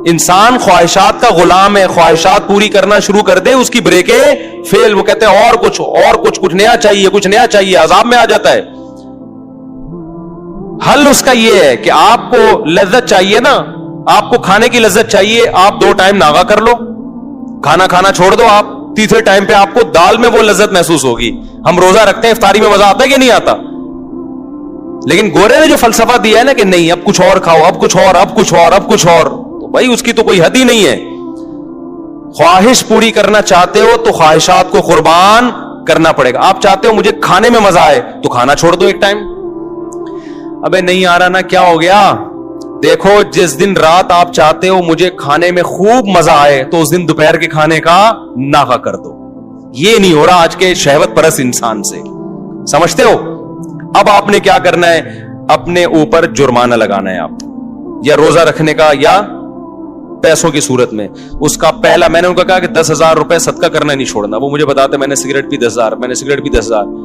انسان خواہشات کا غلام ہے, خواہشات پوری کرنا شروع کر دے, اس کی بریکیں فیل, وہ کہتے ہیں اور کچھ نیا چاہیے, کچھ نیا چاہیے, عذاب میں آ جاتا ہے. حل اس کا یہ ہے کہ آپ کو لذت چاہیے نا, آپ کو کھانے کی لذت چاہیے, آپ 2 ٹائم ناغا کر لو, کھانا چھوڑ دو, آپ تیسرے ٹائم پہ آپ کو دال میں وہ لذت محسوس ہوگی. ہم روزہ رکھتے ہیں, افطاری میں مزہ آتا ہے کہ نہیں آتا؟ لیکن گورے نے جو فلسفہ دیا ہے نا کہ نہیں اب کچھ اور کھاؤ, اب کچھ اور, تو بھائی اس کی تو کوئی حد ہی نہیں ہے. خواہش پوری کرنا چاہتے ہو تو خواہشات کو قربان کرنا پڑے گا. آپ چاہتے ہو مجھے کھانے میں مزہ آئے تو کھانا چھوڑ دو ایک ٹائم. ابے نہیں آ رہا نا, کیا ہو گیا؟ دیکھو جس دن رات آپ چاہتے ہو مجھے کھانے میں خوب مزہ آئے تو اس دن دوپہر کے کھانے کا ناغا کر دو. یہ نہیں ہو رہا آج کے شہوت پرست انسان سے, سمجھتے ہو؟ اب آپ نے کیا کرنا ہے, اپنے اوپر جرمانہ لگانا ہے آپ, یا روزہ رکھنے کا یا پیسوں کی صورت میں. اس کا پہلا میں نے ان کو کہا کہ 10,000 روپے صدقہ کرنا نہیں چھوڑنا. وہ مجھے بتاتے میں نے سگریٹ پی 10,000, میں نے سگریٹ پی 10,000.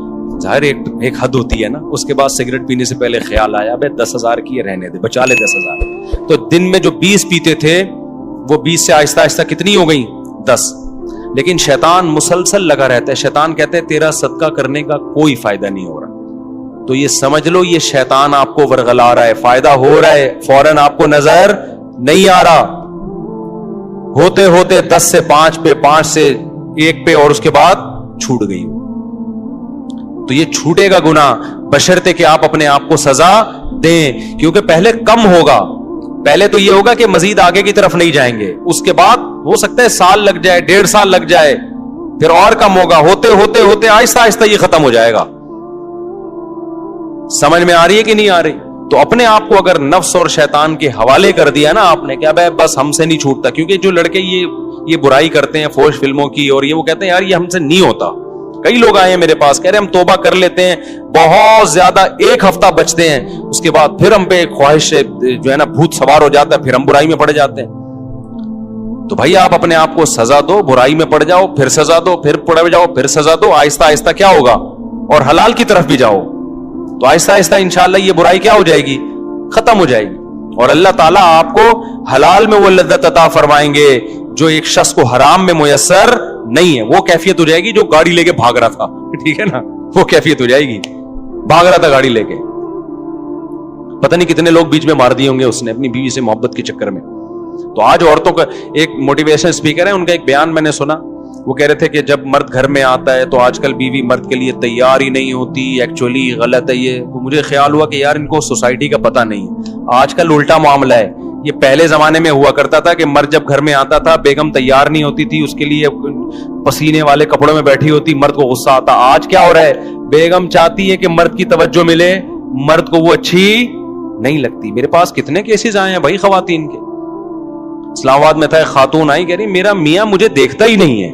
ظاہر ایک حد ہوتی ہے نا. اس کے بعد سگریٹ پینے سے پہلے خیال آیا بھائی 10,000 کی رہنے دے, بچا لے 10,000. تو دن میں جو 20 پیتے تھے وہ 20 سے آہستہ آہستہ کتنی ہو گئی؟ 10. لیکن شیطان مسلسل لگا رہتا ہے. شیطان کہتے ہیں تیرا صدقہ کرنے کا کوئی فائدہ نہیں ہو رہا. تو یہ سمجھ لو یہ شیطان آپ کو ورغلا رہا ہے, فائدہ ہو رہا ہے, فوراً آپ کو نظر نہیں آ رہا. ہوتے ہوتے 10 سے 5 پہ, 5 سے 1 پہ, اور اس کے بعد چھوٹ گئی. تو یہ چھوٹے گا گناہ بشرطے کہ آپ اپنے آپ کو سزا دیں, کیونکہ پہلے کم ہوگا. پہلے تو یہ ہوگا کہ مزید آگے کی طرف نہیں جائیں گے, اس کے بعد ہو سکتا ہے سال لگ جائے, 1.5 سال لگ جائے, پھر اور کم ہوگا. ہوتے ہوتے ہوتے آہستہ آہستہ یہ ختم ہو جائے گا. سمجھ میں آ رہی ہے کہ نہیں آ رہی؟ تو اپنے آپ کو اگر نفس اور شیطان کے حوالے کر دیا نا آپ نے کہ بھائی بس ہم سے نہیں چھوٹتا, کیونکہ جو لڑکے یہ برائی کرتے ہیں فوش فلموں کی, اور یہ وہ کہتے ہیں یار یہ ہم سے نہیں ہوتا. کئی لوگ آئے ہیں میرے پاس کہہ رہے ہم توبہ کر لیتے ہیں, بہت زیادہ 1 ہفتہ بچتے ہیں, اس کے بعد پھر ہم پہ خواہش جو ہے نا بھوت سوار ہو جاتا ہے, پھر ہم برائی میں پڑ جاتے ہیں. تو بھائی آپ اپنے آپ کو سزا دو, برائی میں پڑ جاؤ, پھر سزا دو, پھر پڑ جاؤ, پھر سزا دو. آہستہ آہستہ کیا ہوگا, اور حلال کی طرف بھی جاؤ, تو آہستہ آہستہ انشاءاللہ یہ برائی کیا ہو جائے گی, ختم ہو جائے گی. اور اللہ تعالیٰ آپ کو حلال میں وہ لذت عطا فرمائیں گے جو ایک شخص کو حرام میں میسر نہیں ہے. وہ کیفیت ہو جائے گی جو گاڑی لے کے بھاگ رہا تھا, ٹھیک ہے نا, وہ کیفیت ہو جائے گی. بھاگ رہا تھا گاڑی لے کے, پتہ نہیں کتنے لوگ بیچ میں مار دیے ہوں گے اس نے اپنی بیوی سے محبت کے چکر میں. تو آج عورتوں کا ایک موٹیویشن اسپیکر ہے, ان کا ایک بیان میں نے سنا, وہ کہہ رہے تھے کہ جب مرد گھر میں آتا ہے تو آج کل بیوی مرد کے لیے تیار ہی نہیں ہوتی. ایکچولی غلط ہے یہ. تو مجھے خیال ہوا کہ یار ان کو سوسائٹی کا پتہ نہیں ہے. آج کل الٹا معاملہ ہے. یہ پہلے زمانے میں ہوا کرتا تھا کہ مرد جب گھر میں آتا تھا بیگم تیار نہیں ہوتی تھی, اس کے لیے پسینے والے کپڑوں میں بیٹھی ہوتی, مرد کو غصہ آتا. آج کیا ہو رہا ہے, بیگم چاہتی ہے کہ مرد کی توجہ ملے, مرد کو وہ اچھی نہیں لگتی. میرے پاس کتنے کیسز آئے ہیں بھائی خواتین کے. اسلام آباد میں تھا ایک خاتون آئی, کہہ رہی میرا میاں مجھے دیکھتا ہی نہیں ہے,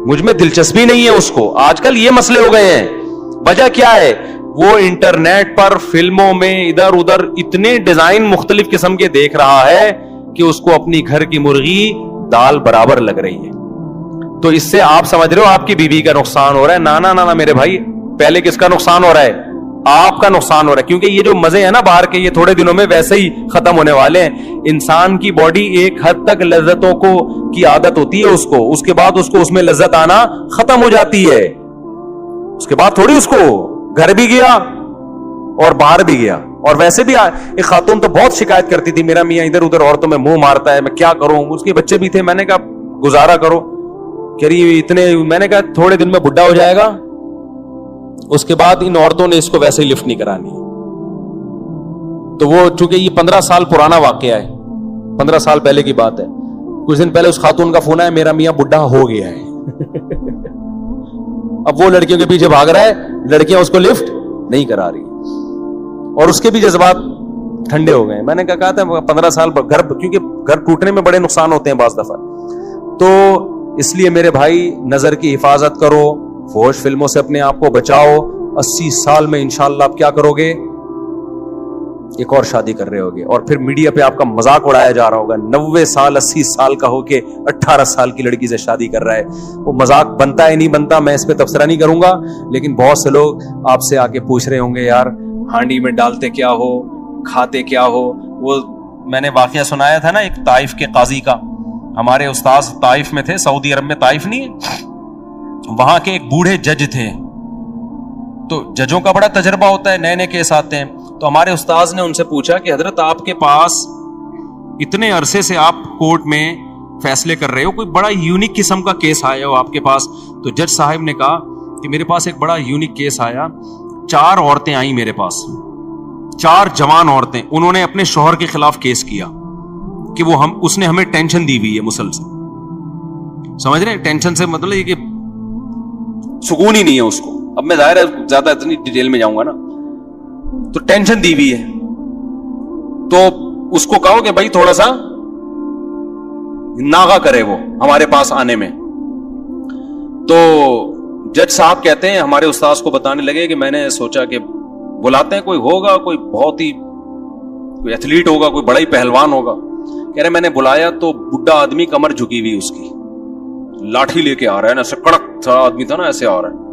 مجھ میں دلچسپی نہیں ہے اس کو. آج کل یہ مسئلے ہو گئے ہیں. وجہ کیا ہے, وہ انٹرنیٹ پر فلموں میں ادھر ادھر اتنے ڈیزائن مختلف قسم کے دیکھ رہا ہے کہ اس کو اپنی گھر کی مرغی دال برابر لگ رہی ہے. تو اس سے آپ سمجھ رہے ہو آپ کی بیوی کا نقصان ہو رہا ہے. نانا نانا میرے بھائی, پہلے کس کا نقصان ہو رہا ہے, آپ کا نقصان ہو رہا ہے. کیونکہ یہ جو مزے ہیں نا باہر کے, یہ تھوڑے دنوں میں ویسے ہی ختم ہونے والے ہیں. انسان کی باڈی ایک حد تک لذتوں کی عادت ہوتی ہے اس کو, اس کے بعد اس کو اس میں لذت آنا ختم ہو جاتی ہے. اس کے بعد تھوڑی اس کو گھر بھی گیا اور باہر بھی گیا. اور ویسے بھی ایک خاتون تو بہت شکایت کرتی تھی, میرا میاں ادھر ادھر عورتوں میں منہ مارتا ہے, میں کیا کروں. اس کے بچے بھی تھے, میں نے کہا گزارا کرو. کہہ رہی اتنے, میں نے کہا تھوڑے دن میں بڈھا ہو جائے گا, اس کے بعد ان عورتوں نے اس کو ویسے ہی لفٹ نہیں کرانی. تو وہ چونکہ یہ 15 سال پرانا واقعہ ہے, 15 سال پہلے کی بات ہے. کچھ دن پہلے اس خاتون کا فون آیا, میرا میاں بڈھا ہو گیا ہے. اب وہ لڑکیوں کے پیچھے بھاگ رہا ہے, لڑکیاں اس کو لفٹ نہیں کرا رہی, اور اس کے بھی جذبات ٹھنڈے ہو گئے. میں نے کہا تھا 15 سال پر گھر, کیونکہ گھر ٹوٹنے میں بڑے نقصان ہوتے ہیں بعض دفعہ, تو اس لیے میرے بھائی نظر کی حفاظت کرو, فحش فلموں سے اپنے آپ کو بچاؤ. 80 سال میں انشاءاللہ آپ کیا کرو گے, ایک اور شادی کر رہے ہوگے, اور پھر میڈیا پہ آپ کا مذاق اڑایا جا رہا ہوگا. 90 سال 80 سال کا ہو کے 18 سال کی لڑکی سے شادی کر رہا ہے. وہ مذاق بنتا ہے نہیں بنتا, میں اس پہ تبصرہ نہیں کروں گا, لیکن بہت سے لوگ آپ سے آ کے پوچھ رہے ہوں گے یار ہانڈی میں ڈالتے کیا ہو, کھاتے کیا ہو. وہ میں نے واقعہ سنایا تھا نا ایک طائف کے قاضی کا. ہمارے استاذ طائف میں تھے, سعودی عرب میں, طائف نہیں ہے, وہاں کے ایک بوڑھے جج تھے. تو ججوں کا بڑا تجربہ ہوتا ہے, نئے نئے کیس آتے ہیں. تو ہمارے استاذ نے ان سے پوچھا کہ حضرت آپ کے پاس اتنے عرصے سے آپ کورٹ میں فیصلے کر رہے ہو, کوئی بڑا یونیک قسم کا کیس آیا ہو آپ کے پاس؟ تو جج صاحب نے کہا کہ میرے پاس ایک بڑا یونیک کیس آیا. 4 عورتیں آئیں میرے پاس, 4 جوان عورتیں. انہوں نے اپنے شوہر کے خلاف کیس کیا کہ وہ اس نے ہمیں ٹینشن دی ہوئی ہے مسلسل. سمجھ رہے ہیں ٹینشن سے مطلب یہ کہ سکون ہی نہیں ہے اس کو. اب میں ظاہر ہے زیادہ اتنی ڈیٹیل میں جاؤں گا نا, تو ٹینشن دی ہوئی ہے. تو اس کو کہو کہ بھائی تھوڑا سا ناغا کرے وہ ہمارے پاس آنے میں. تو جج صاحب کہتے ہیں ہمارے استاذ کو بتانے لگے کہ میں نے سوچا کہ بلاتے ہیں, کوئی ہوگا, کوئی بہت ہی کوئی ایتھلیٹ ہوگا, کوئی بڑا ہی پہلوان ہوگا. کہہ رہے میں نے بلایا تو بڈھا آدمی کمر جھکی ہوئی اس کی, لاٹھی لے کے آ رہا ہے نا, ایسے کڑک تھا آدمی تھا نا, ایسے آ رہا ہے.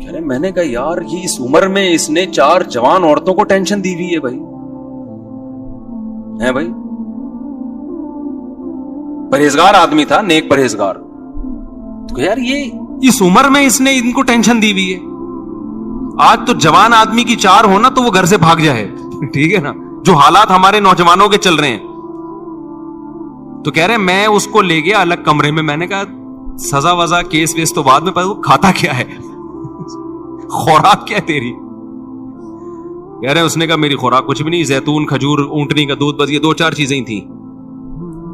کہہ رہے میں نے کہا یار یہ اس عمر میں اس نے 4 جوان عورتوں کو ٹینشن دی ہوئی ہے بھائی, ہے بھائی, پرہیزگار آدمی تھا, نیک پرہیزگار. تو یار یہ اس عمر میں اس نے ان کو ٹینشن دی ہوئی ہے. آج تو جوان آدمی کی 4 ہونا تو وہ گھر سے بھاگ جائے, ٹھیک ہے نا, جو حالات ہمارے نوجوانوں کے چل رہے ہیں. تو کہہ رہے میں اس کو لے گیا الگ کمرے میں. میں نے کہا سزا وزا کیس ویس تو بعد میں, پتا کھاتا کیا ہے, خوراک کیا ہے تیری؟ کہہ رہے اس نے کہا میری خوراک کچھ بھی نہیں, زیتون, کھجور, اونٹنی کا دودھ, بس یہ 2-4 چیزیں ہی تھیں,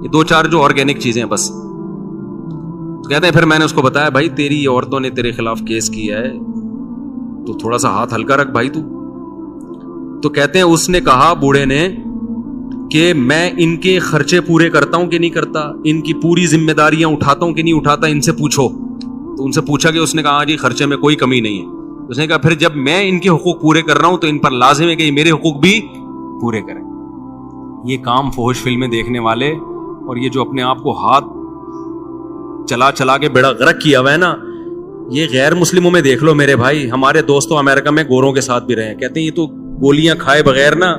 یہ 2-4 جو آرگینک چیزیں ہیں بس. تو کہتے ہیں پھر میں نے اس کو بتایا بھائی تیری عورتوں نے تیرے خلاف کیس کیا ہے, تو تھوڑا سا ہاتھ ہلکا رکھ بھائی تو. تو کہتے ہیں اس نے کہا بوڑھے نے کہ میں ان کے خرچے پورے کرتا ہوں کہ نہیں کرتا, ان کی پوری ذمہ داریاں اٹھاتا ہوں کہ نہیں اٹھاتا, ان سے پوچھو. تو ان سے پوچھا کہ اس نے کہا ہاں جی خرچے میں کوئی کمی نہیں ہے. اس نے کہا پھر جب میں ان کے حقوق پورے کر رہا ہوں تو ان پر لازم ہے کہ میرے حقوق بھی پورے کریں. یہ کام فحش فلمیں دیکھنے والے اور یہ جو اپنے آپ کو ہاتھ چلا چلا کے بیڑا غرق کیا ہوا ہے نا, یہ غیر مسلموں میں دیکھ لو میرے بھائی. ہمارے دوستوں امریکہ میں گوروں کے ساتھ بھی رہے, کہتے ہیں یہ تو گولیاں کھائے بغیر نا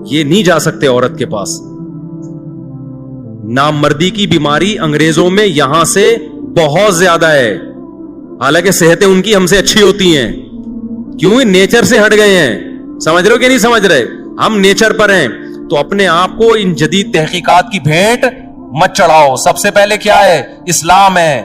یہ نہیں جا سکتے عورت کے پاس. نامردی کی بیماری انگریزوں میں یہاں سے بہت زیادہ ہے, حالانکہ صحتیں ان کی ہم سے اچھی ہوتی ہیں. کیوں؟ نیچر سے ہٹ گئے ہیں. سمجھ رہے ہو کہ نہیں سمجھ رہے؟ ہم نیچر پر ہیں. تو اپنے آپ کو ان جدید تحقیقات کی بھیٹ مت چڑھاؤ. سب سے پہلے کیا ہے؟ اسلام ہے.